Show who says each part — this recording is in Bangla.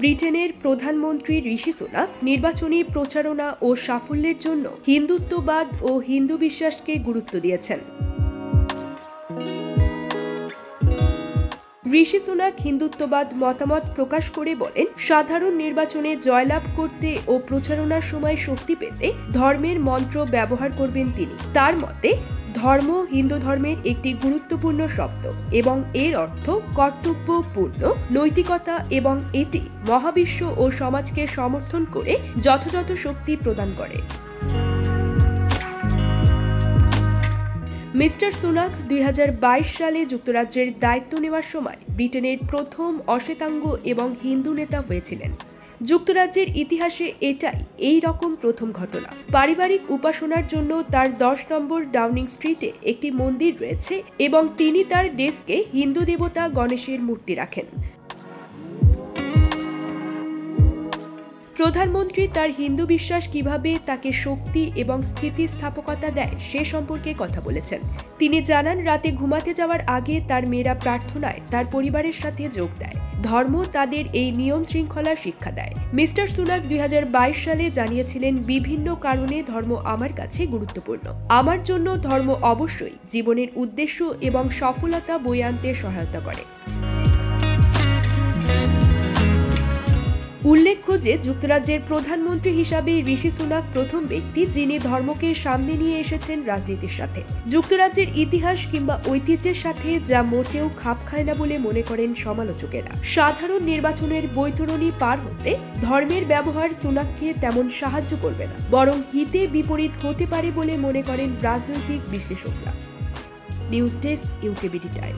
Speaker 1: ব্রিটেনের প্রধানমন্ত্রী ঋষি সুনাক নির্বাচনী প্রচারণা ও সাফল্যের জন্য হিন্দুত্ববাদ ও হিন্দু বিশ্বাসকে গুরুত্ব দিয়েছেন। ঋষি সুনাক হিন্দুত্ববাদ মতামত প্রকাশ করে বলেন, সাধারণ নির্বাচনে জয়লাভ করতে ও প্রচারণার সময় শক্তি পেতে ধর্মের মন্ত্র ব্যবহার করবেন তিনি। তার মতে, ধর্ম হিন্দু ধর্মের একটি গুরুত্বপূর্ণ শব্দ এবং এর অর্থ কর্তব্যপূর্ণ নৈতিকতা, এবং এটি মহাবিশ্ব ও সমাজকে সমর্থন করে যথাযথ শক্তি প্রদান করে। মিস্টার সুনাক 2022 সালে যুক্তরাজ্যের দায়িত্ব নেওয়ার সময় ব্রিটেনের প্রথম অশ্বেতাঙ্গ এবং হিন্দু নেতা হয়েছিলেন। যুক্তরাজ্যের ইতিহাসে এটাই এই রকম প্রথম ঘটনা। পারিবারিক উপাসনার জন্য তার 10 নম্বর ডাউনিং স্ট্রিটে একটি মন্দির রয়েছে এবং তিনি তার ডেস্কে হিন্দু দেবতা গণেশের মূর্তি রাখেন। প্রধানমন্ত্রী তার হিন্দু বিশ্বাস কিভাবে তাকে শক্তি এবং স্থিতিস্থাপকতা দেয় সে সম্পর্কে কথা বলেছেন। তিনি জানান, রাতে ঘুমাতে যাওয়ার আগে তার মেয়েরা প্রার্থনায় তার পরিবারের সাথে যোগ দেয়। ধর্ম তাদের এই নিয়ম শৃঙ্খলা শিক্ষা দেয়। মিস্টার সুনাক 2022 সালে জানিয়েছিলেন, বিভিন্ন কারণে ধর্ম আমার কাছে গুরুত্বপূর্ণ। আমার জন্য ধর্ম অবশ্যই জীবনের উদ্দেশ্য এবং সফলতা বয়ে আনতে সহায়তা করে। উল্লেখ্য যে যুক্তরাজ্যের প্রধানমন্ত্রী হিসাবে ঋষি সুনাক প্রথম ব্যক্তি যিনি ধর্মকে সামনে নিয়ে এসেছেন রাজনীতির সাথে। যুক্তরাজ্যের ইতিহাস কিংবা ঐতিহ্যের সাথে যা মোটেও খাপ খায় না বলে মনে করেন সমালোচকেরা। সাধারণ নির্বাচনের বৈতরণী পার হতে ধর্মের ব্যবহার সুনাককে তেমন সাহায্য করবে না, বরং হিতে বিপরীত হতে পারে বলে মনে করেন রাজনৈতিক বিশ্লেষকরা। News desk, UKBD time.